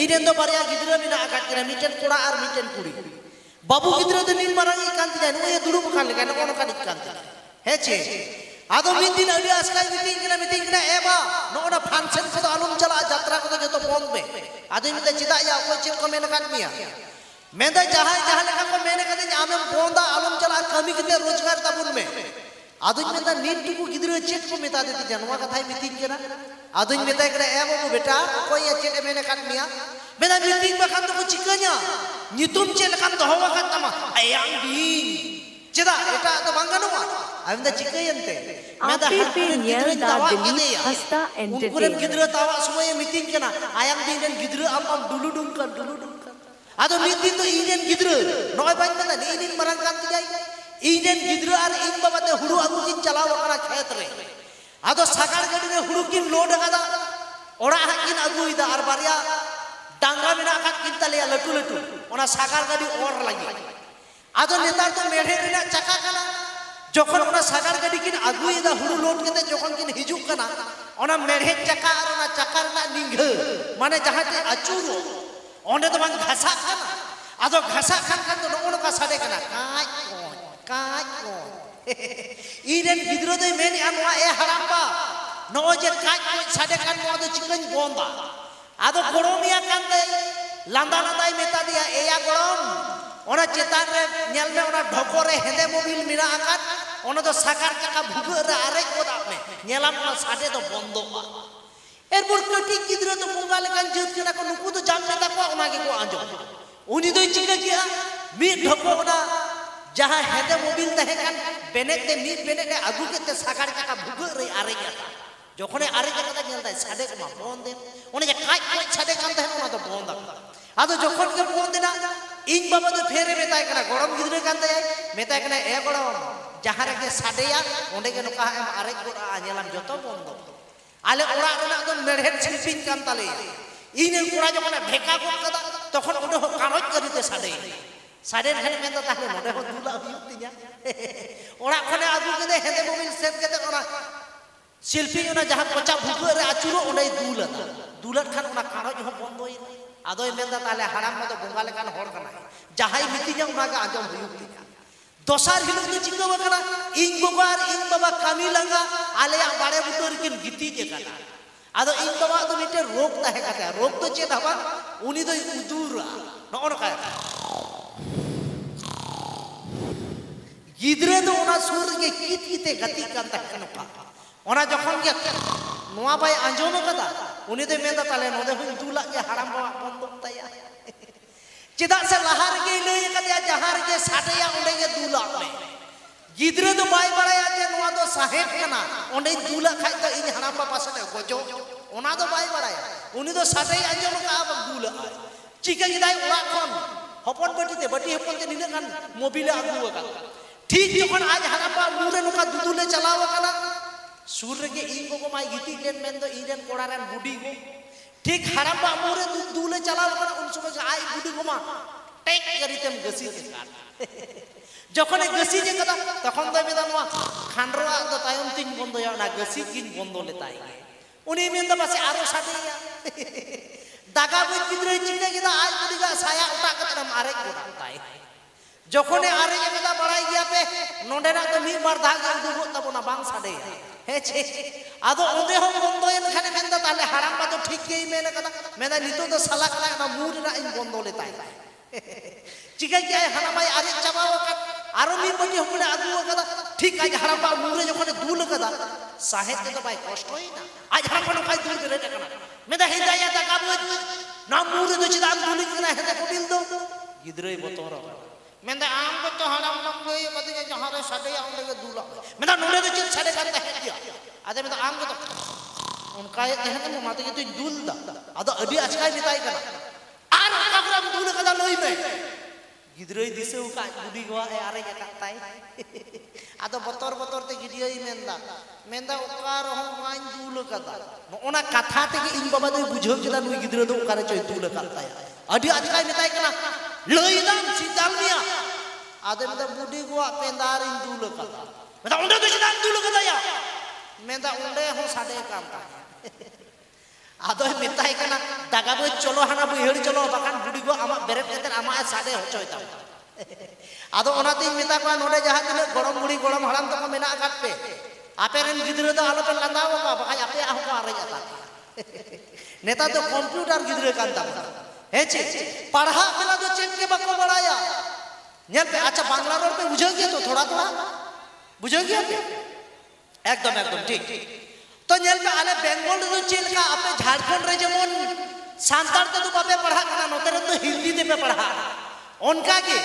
ᱤᱧ ᱫᱚ ᱵᱟᱨᱭᱟ ᱜᱤᱫᱽᱨᱟᱹ ᱢᱮᱱᱟᱜ ᱟᱠᱟᱫ ᱠᱤᱱᱟ ᱢᱤᱫᱴᱮᱱ ᱠᱚᱲᱟ ᱟᱨ ᱢᱤᱫᱴᱮᱱ ᱠᱩᱲᱤ ᱵᱟᱵᱩ ᱜᱤᱫᱽᱨᱟᱹ ᱫᱚ ᱱᱤᱱ ᱢᱟᱨᱟᱝ ᱤᱡ ᱠᱟᱱ ᱛᱤᱧᱟ ᱱᱩᱭ ᱫᱩᱲᱩᱵ ᱟᱠᱟᱱ ᱞᱮᱠᱟ ᱱᱚᱜᱼᱚ ᱱᱚᱝᱠᱟᱱᱤᱡ ᱠᱟᱱ ᱛᱤᱧᱟ ᱦᱮᱸ ᱪᱮ ᱟᱫᱚ ᱢᱤᱫ ᱫᱤᱱ ᱟᱹᱰᱤ ᱟᱥᱠᱟᱭ ᱢᱤᱛᱟᱹᱧ ᱠᱟᱱᱟ ᱮ ᱵᱟ ᱱᱚᱜᱼᱚ ᱯᱷᱟᱱᱥᱮᱱ ᱠᱚᱫᱚ ᱟᱞᱚᱢ ᱪᱟᱞᱟᱜᱼᱟ ᱡᱟᱛᱨᱟ ᱠᱚᱫᱚ ᱡᱚᱛᱚ ᱵᱚᱱᱫ ᱢᱮ ᱟᱫᱚᱧ ᱢᱮᱱᱫᱟ ᱪᱮᱫᱟᱜ ᱭᱟ ᱚᱠᱚᱭ ᱪᱮᱫ ᱠᱚ ᱢᱮᱱ ᱟᱠᱟᱫ ᱢᱮᱭᱟ ᱢᱮᱱᱫᱟ ᱡᱟᱦᱟᱸᱭ ᱡᱟᱦᱟᱸ ᱞᱮᱠᱟ ᱠᱚ ᱢᱮᱱ ᱟᱠᱟᱫᱤᱧ ᱟᱢᱮᱢ ᱵᱚᱱᱫᱟ ᱟᱞᱚᱢ ᱪᱟᱞᱟᱜᱼᱟ ᱠᱟᱹᱢᱤ ᱠᱟᱛᱮ ᱨᱳᱡᱽᱜᱟᱨ ᱛᱟᱵᱚᱱ ᱢᱮ ᱟᱫᱚᱧ ᱢᱮᱱᱫᱟ ᱱᱤᱱ ᱴᱩᱠᱩ ᱜᱤᱫᱽᱨᱟᱹ ᱪᱮᱫ ᱠᱚ ᱢᱮᱛᱟ ᱫᱤᱧᱟ ᱱᱚᱣᱟ ᱠᱟᱛᱷᱟᱭ ᱢᱤᱛᱟᱹᱧ ᱠᱟᱱᱟ ᱟᱫᱚᱧ ᱢᱮᱛᱟᱭ ᱠᱟᱱᱟ ᱮ ᱵᱟᱵᱩ ᱵᱮᱴᱟ ᱚᱠᱚᱭ ᱪᱮᱫ ᱮ ᱢᱮᱱ ᱟᱠᱟᱫ ᱢᱮᱭᱟ ᱢᱮᱱᱫᱟ ᱢᱤᱛᱟᱹᱧ ᱵᱟᱠᱷᱟᱱ ᱫᱚᱠᱚ ᱪᱤᱠᱟᱹᱧᱟ ᱧᱩᱛᱩᱢ ᱪᱮᱫ ᱞᱮᱠᱟᱢ ᱫᱚᱦᱚ ᱟᱠᱟᱫ ᱛᱟᱢᱟ ᱟᱭᱟᱝ ᱵᱤᱧ ᱪᱮᱫᱟᱜ ᱮᱴᱟᱜ ᱫᱚ ᱵᱟᱝ ᱜᱟᱱᱚᱜᱼᱟ ᱟᱫᱚ ᱢᱮᱱᱫᱟ ᱪᱤᱠᱟᱹᱭᱮᱱᱛᱮ ᱢᱮᱱᱫᱟ ᱦᱟᱱᱠᱩᱨᱮᱱ ᱜᱤᱫᱽᱨᱟᱹᱧ ᱛᱟᱣᱟᱜ ᱠᱮᱫᱮᱭᱟ ᱩᱱᱠᱩᱨᱮᱱ ᱜᱤᱫᱽᱨᱟᱹ ᱛᱟᱣᱟᱜ ᱥᱚᱢᱚᱭᱮ ᱢᱤᱛᱟᱹᱧ ᱠᱟᱱᱟ ᱟᱭᱟᱝ ᱵᱤᱧ ᱨᱮᱱ ᱜᱤᱫᱽᱨᱟᱹ ᱟᱢ ᱰᱩᱞᱩᱰᱩᱝ ᱠᱟᱱ ᱟᱫᱚ ᱢᱤᱫ ᱫᱤᱱ ᱫᱚ ᱤᱧ ᱨᱮᱱ ᱜᱤᱫᱽᱨᱟᱹ ᱱᱚᱜᱼᱚᱭ ᱵᱟᱹᱧ ᱢᱮᱱᱫᱟ ᱱᱤᱱ ᱢᱟᱨᱟᱝ ᱠᱟᱱ ᱛᱤᱧᱟᱭ ᱤᱧ ᱨᱮᱱ ᱜᱤᱫᱽᱨᱟᱹ ᱟᱨ ᱤᱧ ᱵᱟᱵᱟ ᱛᱮ ᱦᱩᱲᱩ ᱟᱹᱜᱩ ᱠᱤᱱ ᱪᱟᱞᱟᱣ ᱟᱠᱟᱱᱟ ᱠᱷᱮᱛ ᱨᱮ ᱟᱫᱚ ᱥᱟᱜᱟᱲ ᱜᱟᱹᱰᱤ ᱨᱮ ᱦᱩᱲᱩ ᱠᱤᱱ ᱞᱳᱰ ᱟᱠᱟᱫᱟ ᱚᱲᱟᱜ ᱦᱟᱸᱜ ᱠᱤᱱ ᱟᱹᱜᱩᱭᱮᱫᱟ ᱟᱨ ᱵᱟᱨᱭᱟ ᱰᱟᱝᱨᱟ ᱢᱮᱱᱟᱜ ᱟᱠᱟᱫ ᱠᱤᱱ ᱛᱟᱞᱮᱭᱟ ᱞᱟᱹᱴᱩ ᱞᱟᱹᱴᱩ ᱚᱱᱟ ᱥᱟᱜᱟᱲ ᱜᱟᱹᱰᱤ ᱚᱨ ᱞᱟᱹᱜᱤᱫ ᱟᱫᱚ ᱱᱮᱛᱟᱨ ᱫᱚ ᱢᱮᱲᱦᱮᱫ ᱨᱮᱱᱟᱜ ᱪᱟᱠᱟ ᱠᱟᱱᱟ যখন ওনা সাগার গাড়ি কিন আগুইদা হুড়ু লোড কেতে যখন কিন হিজুক কানা ওনা মেড়হেদ চাকা আর ওনা চাকার না নিংঘে মানে যাহাতে আচুরো ওন্ডে তো বাং ঘাসা কানা আদো ঘাসা খান খান তো নগো নকা সাডে কানা কাজ ইরেন গিদ্রো দই মেন আনোয়া এ হারাম্বা নগো যে কাজ সাডে কান নোয়া দো চিকেন বন্দা আদো গরমিয়া কান দে লান্দা লান্দাই মেতা দিয়া এয়া গরম ওনা চেতান রে নেল মে ওনা ঢকরে হেদে মোবিল মিনা আকাত ওনা তো সাকার চাকা ভুগে রে আরেক গোদা মে নেলাম ওনা সাডে তো বন্ধ এরপর কটি গিদ্রা তো বঙ্গা লেকান জিত কেনা কো নুকু তো জাম মেতা কো ওনা কে কো আজো উনি দই চিকা কিয়া মি ঢকো ওনা যাহা হেদে মোবিল তাহে কান বেনেতে মি বেনেতে আগু কেতে সাকার চাকা ভুগে রে আরেক আতা যখন আরেক আতা নেলতাই সাডে কো মা বন্ধ ওনে যে কাজ কাজ সাডে কান তাহে ওনা তো বন্ধ আদো যখন কে বন্ধ না ইন বাবা তো ফেরে মেতাই কানা গরম গিদ্রে কান তাই মেতাই কানা এ গরম যাহার কে সাডেয়া ওন্ডে কে নকা এম আরেক গোটা আনেলাম যত বন্ধ আলে ওরা ওনা তো মেড়হেড শিল্পীন কান তালে ইনে কোড়া যখন ঢেকা গো কাদা তখন ওন্ডে হ কারজ করিতে সাডে সাডে খানে মেতা তাহলে মোডে হ দুলা হুয়ুক তিনা ওরা খানে আগু কেদে হেদে মোবিল সেট কেদে ওনা শিল্পী ওনা যাহা পচা ভুগে রে আচুরো ওন্ডে দুলাত খান ওনা কারজ হ বন্ধ হই আদই মেন্দা তাহলে হারাম মতো বঙ্গা লেকান হর কানা যাহাই মিতিজা ওনাকে আজম হুয়ুক তিনা দশার হিলুক তো চিকা বাকানা ইং বাবা আর ইং বাবা কামি লাগা আলেয়া বাড়ে বুতর কিন গিতি যে কানা আদো ইং বাবা তো মিটে রোগ তাহে কাটা রোগ তো চেত হবা উনি তো উদুরা নন কায় গিদ্রে তো ওনা সুর কে কিত কিতে গতি কান তাহে নকা ওনা যখন কে নোয়া বাই আঞ্জম কাদা উনি তো মেন্দা তালে নদে হুই দুলা কে হারাম বাবা বন্ধ তাইয়া চেদা সে লাহার গে লই কাদা জাহার গে সাটেয়া ওন্ডে গে দুলা মে গিদ্রে তো বাই বাড়ায়া যে নোয়া তো সাহেব কানা ওন্ডে দুলা খাই তো ইনি হারাম বাবা পাশে গজো ওনা তো বাই বাড়ায়া উনি তো সাটেই আঞ্জম কা আব দুলা চিকা গিদাই ওরা কোন হপন বটিতে বটি হপন তে নিলে কান মোবিলে আগু কাদা ঠিক যখন আজ হারাম বাবা মুরে নকা দুদুলে চালাও কানা সুর রে ইং গো মাই গিতি লেন মেন তো ইরেন কোড়ারেন বুডি গো ঠিক হারাম বা মোরে দুলে চালাও কানা উন সময় আই বুডি গো মা টেক করিতেম গসি কে কাট যখন গসি যে কথা তখন তো মেদা নোয়া খানরোয়া তো তায়ম তিন বন্ধ হয় না গসি কিন বন্ধ লে তাই উনি মেন তো পাশে আরো সাথেয়া দাগা বই গিদ্রে চিনা গিদা আজ বুডি গা ছায়া উঠা কতম আরেক গোটা তাই যখন আরেক মেদা বাড়াই গিয়া পে নডেরা তো মি বার ধাগা দুবো তবনা বাং সাডে হেছে আদো ওদে হম বন্ধ এন খানে মেন্দা তাহলে হারাম বা তো ঠিক গেই মেনে কথা মেদা নিতো তো সালাক লাগা মুর না ইন বন্ধ লে তাই চিকা কি আই হারামাই আরে চাবাও কা আরো মি বটি হলে আগু কথা ঠিক আজ হারাম বা মুরে যখন দুল কথা সাহেব তো ভাই কষ্ট হই না আজ হারাম কোন খাই দুল করে টাকা মেদা হিদায়া তা কাবু না মুরে তো চিদাম দুলি না হেদে কবিল দো গিদ্রই বতর মেন্দা আম কো তো হারাম নাম গই কদি জহারে সাডে আম লগে দুলা মেদা নুরে তো চিত সাডে কান তাহে দিয়া আদে মেদা আম কো তো উনকা দেহে তো মাতে যে তুই দুল দা আদো আদি আজকাই নিতাই কানা আর কাকরাম দুল কাদা লই মে গিদ্রই দিছে ও কা বুডি গোয়া এ আরে কা তাই আদো বতর বতর তে গিডিয়ই মেন্দা ওকার হম মাইন দুল কাদা ওনা কথা থেকে ইন বাবা দই বুঝাও কেদা নুই গিদ্র তো ওকারে চই দুল কা তাই আদি আজকাই নিতাই কানা লই দাম সিদাম মিয়া আদে মেদা বুডি গোয়া পেন্দার ইন দুল কাদা মেদা ওন্ডে তো সিদাম দুল কাদা या মেদা ওন্ডে হো সাডে কাম তা आदो मिताय कना दागा बो चलो हाना बइहड़ चलो बाकान बुडीगो आमा बेरेट कते आमा साडे होचोय ता आदो ओनाते मिता को नोडे जहां तिना गरम बुडी गरम हराम तको मेना आकात पे आपे रेन गिद्रा दो आलो पे लांदाव का बाकाय आपे आहो आरे जाता नेता तो कंप्यूटर गिद्रा कान ता हेचे पढ़ा बेला दो चेक के बको बड़ाया नेल पे अच्छा बांग्ला रोड पे बुझो गया तो थोड़ा थोड़ा बुझो गया एकदम एकदम ठीक तो नेल पे आले बेंगल रो चेल का आपे झारखंड रे जेमन सांतार ते तो बापे पढ़ा कना नोते रे तो हिंदी ते पे पढ़ा उनका के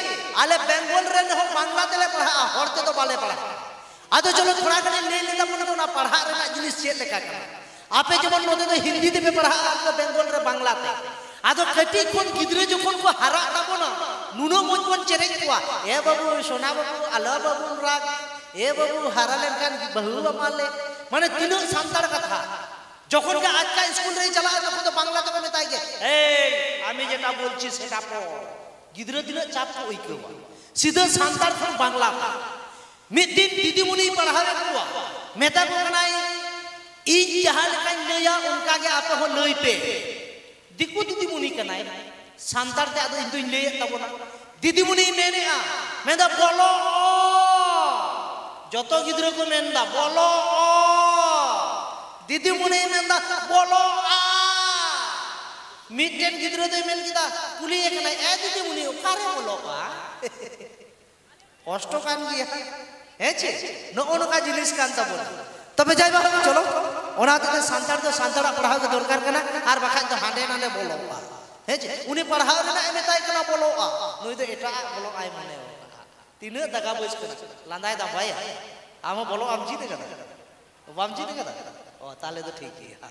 आले बेंगल रे हो बांग्ला ते ले पढ़ा हरते तो बाले पढ़ा आदो चलो थोड़ा कने ले लेला मने पढ़ा रे ना जिनिस चेल लेका कना आपे जेमन नोते तो हिंदी ते पे पढ़ा आपे बेंगल रे बांग्ला ते आदो कटी कोन गिद्रे जखन को हारा ताबोना नुनो मज कोन चेरेज कोआ ए बाबू सोना बाबू आलो बाबू राग ए बाबू हारा लेनकान बहु माले माने तीनो सांतार कथा যখন কে আজকা স্কুল রে চালা তখন তো বাংলা থেকে মেতাই গে এই আমি যেটা বলছি সেটা পড় গিদ্রে দিলে চাপ ওই কেওয়া সিধা সান্তার কোন বাংলা মিদ দিন দিদিমণি পড়াবে কোয়া মেতা को कनाई इ जहां का नया उनका के आप हो लई पे दिकु दिदिमणि कनाई सान्तार ते आदो इन तो लई तबना दिदिमणि मेने आ मेदा बोलो যত গিদ্রে को मेनदा बोलो दिदिमणि मेनदा बोलो आ मिटेन गिद्रे दे मेन किदा कुली एकना ए दिदिमणि ओकारे बोलो आ कष्ट कान गिया हेचे नोनका जिनिस कान तबो तबे जाइबा चलो ओनाते सांतार तो सांतारा पढ़ाव के दरकार कना आर बाखा तो हांडे नाले बोलो आ हेचे उनी पढ़ाव रे एमेताय कना बोलो आ नुई तो एटा बोलो आय माने तीन दागा बयस कना लांदाय दा भाई आम बोलो आम जी दे कना बाम जी दे कना ओ ताले तो ठीक है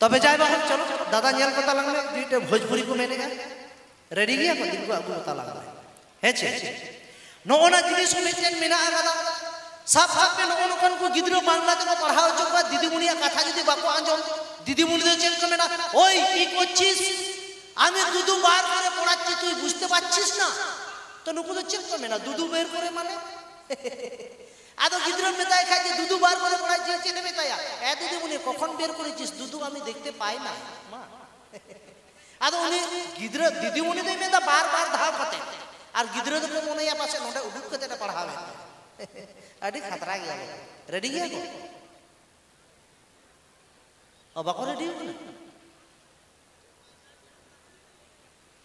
तबे जाइबा चलो दादा नेल को तालांग में दुइटे भोजपुरी को मेनेगा रेडी गया को दिन को आगु तालांग में हेचे नोना जिनिस मेटेन मेना आगादा साफ साफ पे नोन कोन को गिद्रो बांग्ला ते पढ़ाओ चोका दिदिमुनिया कथा जदि बाको आंजम दिदिमुनि दे चेक मेना ओई কি করছিস আমি দুদু বার করে পড়াচ্ছি তুই বুঝতে পারছিস না তো নুকু তো চেক মেনা দুদু বের করে মানে আদো গিদ্র মেতায় খাই যে দুদু বার করে পড়াচ্ছি চেনে মেতায়া এ দিদিমুনি কখন বের করেছিস দুদু আমি দেখতে পাই না মা আদো উনি গিদ্র দিদিমুনি দে মেদা বার বার ধাও কতে আর গিদ্র দে মনেয়া পাশে নোডে উডুক কতে পড়াবে আডি खतरा गया रेडी गया को अब बाको रेडी हो ना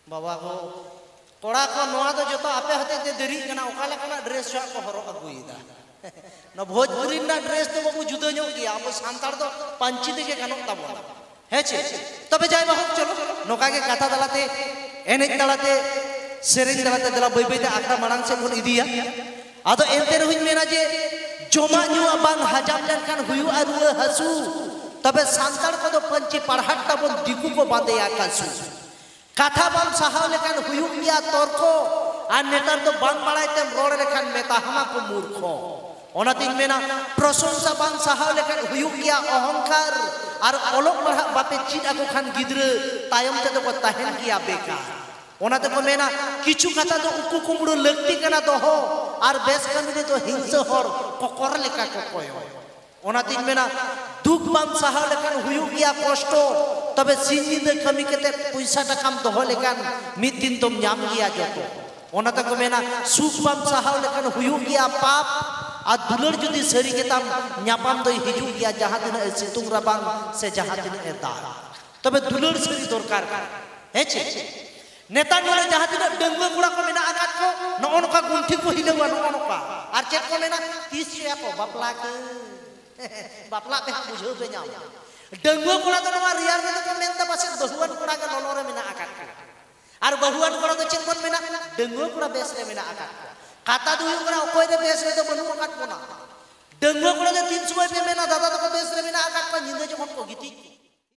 बाबा को कोड़ा को नोआ तो जतो आपे हते ते देरी कना ओकाले कना ड्रेस जो को हरो अगुइदा न भोजपुरी ना ड्रेस तो बाबू जुदो ᱧᱚᱜ गया अब सांतार तो पंची देके गानोक ताबो हेचे तबे जाय बाहु चलो नोका के कथा दलाते एनेज दलाते सेरेंज दलाते दला बई बई ते आखड़ा मांग से बन इदिया आदो एनते रहुñ मेना जे जोमा ᱧᱩᱣᱟ बांग हजाम लेनखान हुयु आरुआ हसु तबे सांतार को तो पंची पढ़ाट ताबन दिकु को बांदेया कासु कथा बाम साहाव लेखान हुयु गया तर्को आर नेतार तो बांग बाड़ाय तेम रोड लेखान मेता हमा को मूर्खो ओनातिन मेना प्रशंसा बांग साहाव लेखान हुयु गया अहंकार आर ओलोक पढ़ा बापे चीज आको खान गिद्रे तायम ते को ताहेन गया बेकार ओनाते को मेना किछु कथा तो उकु कुमड़ो लगती कना तो हो आर बेस कमी तो हिंसा हर कोकर लेका को कोयो ओनातिन मेना दुख बाम साहा लेखान हुयु गया कष्ट तबे सिंजी दे कमी केते पैसा टाकाम तो हो लेखान मिद दिन तुम ᱧᱟᱢ गया जतो ओनाते को मेना सुख बाम साहा लेखान हुयु गया पाप आ दुलर जुदी सरी केताम ᱧापाम दो हिजु गया जहां दिन सितुंग रबांग से जहां दिन एदा तबे दुलर सरी दरकार हेचे नेता नोले जहां दिन डंगुआ कुड़ा को मेना आकात को नोन का गुंठी को हिलेवा नोन का आर चेक को मेना 30 रुपया को बापला के बापला पे बुझो पे ᱧाम डंगुआ कुड़ा तो नवा रियार में तो मेनता पासे बहुवन कुड़ा के लोलो रे मेना आकात को आर बहुवन कुड़ा तो चेक कोन मेना डंगुआ कुड़ा बेस रे मेना आकात को खाता दुयु कुड़ा ओकोय रे बेस रे तो बनु आकात को ना डंगुआ कुड़ा के 300 पे मेना दादा तो बेस रे मेना आकात को निंदे जमन को गीती